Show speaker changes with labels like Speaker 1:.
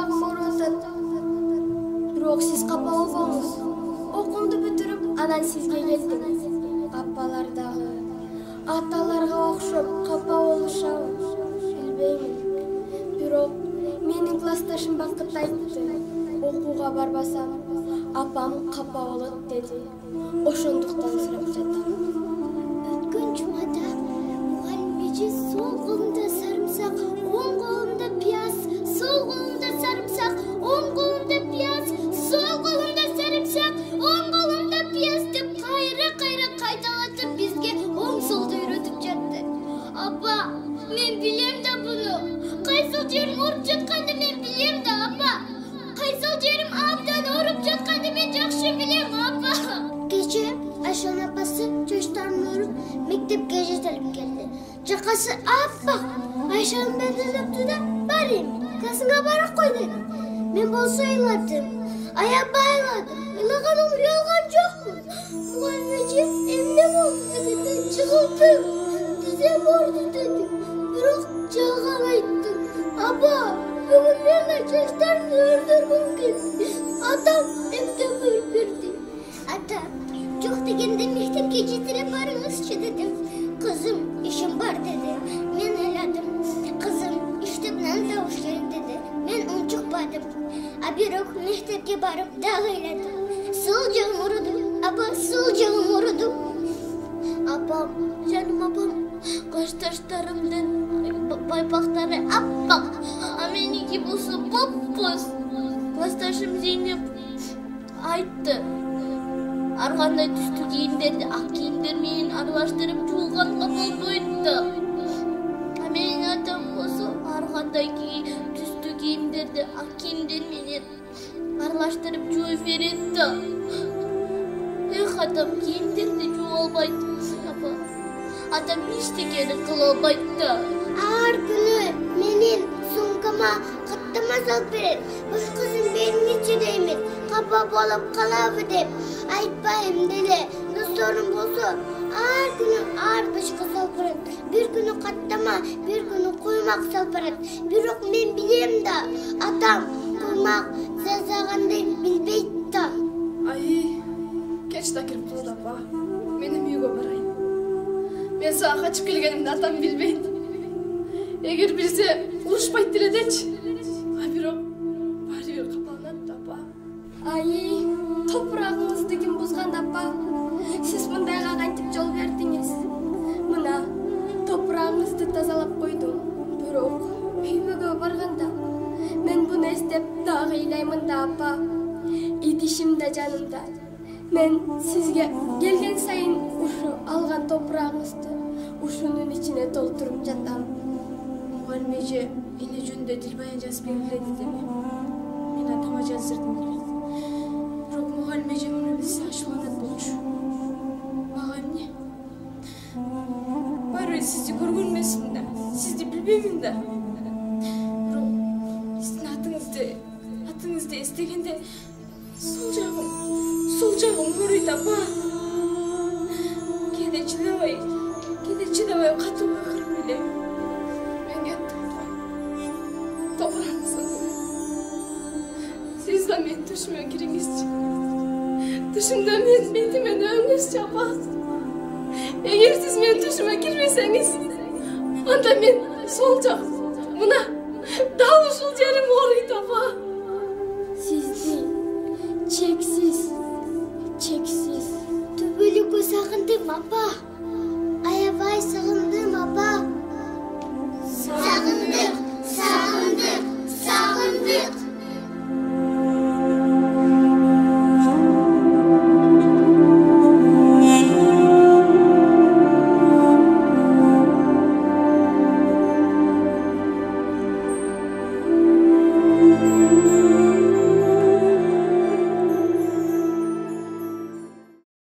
Speaker 1: сабагым ооруп атат. Бирок сиз капа болбоңуз. Окуумду бүтүрүп, анан сизге келдим. Апалар дагы аталарга окшоп капа болушабы, билбеймин. Бирок менин классташым Бакыт айтты. Окууга барбасам, апам капа болот деди. Ошондуктан сурап жатам.
Speaker 2: Өткөн жумада мугалимеже сол колунда сарымсак, оң колунда пияз, сол колунда сарымсак, оң колунда пияз, сол колунда сарымсак, оң колунда пияз деп кайра кайталатып бизге оң солду үйрөтүп жатты. Апа, мен билем да буну. Кайсыл жерим ооруп жатканды мен билем да, апа. Кайсыл жерим абдан ооруп жатканды мен жакшы билем, апа. Кече Айшанын апасы чочтарын ооруп мектепке жетелип келди. Жакасы аппак. Айшанын бетин өптү да, бар эми, классыңа бара кой деди. Мен болсо ыйладым. Аябай ыйладым. Ыйлаганым уялган жокмун. Мугалимеже эмне болду дегенден чыгылдым. Тизем ооруду дедим. Бирок жалган айттым. Апа, бүгүн мен чочтарын өрдөргүм келди. Атам эмне буйрук берди. Ата, жок дегенде мектепке жетелеп барыңызчы дедим. Кызым, ишим бар деди. Мен ыйладым. Кызым, ишти менен табыш керек деди. Мен унчукпадым. А бирок мектепке барып дагы ыйладым. Сол жагым ооруду. Апа, сол жагым ооруду. Апам, жаным апам, классташтарымдын байпактары аппак, а меники болсо боп-боз. Классташым Зейнеп айтты. Ар кандай түстүү кийимдерди ак кийимдер менен аралаштырып жуулганга болбойт да. А менин атам болсо ар кандай түстүү кийимдерди ак кийимдер менен аралаштырып жууп берет да. Эх, атам кийимдерди жууп албайт. Апа, атам эчтекени кыла албайт да. Ар күнү менин сумкама каттама салып берет. Башкасын бермечи деймин. Капа болуп калабы деп. Айтпайм деле. Досторум болсо ар күнү ар башка салып берет. Бир күнү каттама, бир күнү куймак салып берет. Бирок мен билем да, атам куймак жасаганды билбейт да.
Speaker 1: Ай, кеч да кирип калды апа. Мен эми үйгө барайын. Мен сага качып келгенимди атам билбейт. Эгер билсе, урушпайт деле дечи. А бирок баары бир капаланат да апа. Ай, топурагыңызды ким бузган апа? Сиз мындайга кантип жол бердиңиз? Мына топурагыңызды тазалап койдум. Бирок үйгө барганда мен буну эстеп дагы ыйлаймын да апа. Идишим да жанымда. Мен сизге келген сайын ушу алган топурагыңызды ушунун ичине толтуруп жатам. Мугалимеже эне жөнүндө Дилбаян жазып белгиледи деме. Мен атама жаздырдым делет. Бирок мугалимеже муну билсе ачууланат болчу. Мага эмне? Баары сизди көргөн эмесмин да, сизди билбеймин да. Бирок сиздин атыңызды эстегенде сол жагым ооруйт апа. Кээде чыдабай катуу байкырып элем. Мен кеттим. Топураңыз. Сиз да менин түшүмө кириңизчи. Түшүмдө мен бетиме өңүзчү апа. Эгер сиз менин түшүмө кирбесеңиз, анда мен сол жак, мына дал ушул жерим ооруйт апа. Сизди чексиз түбөлүккө сагындым апа. Аябай сагындым апа. Сагындык.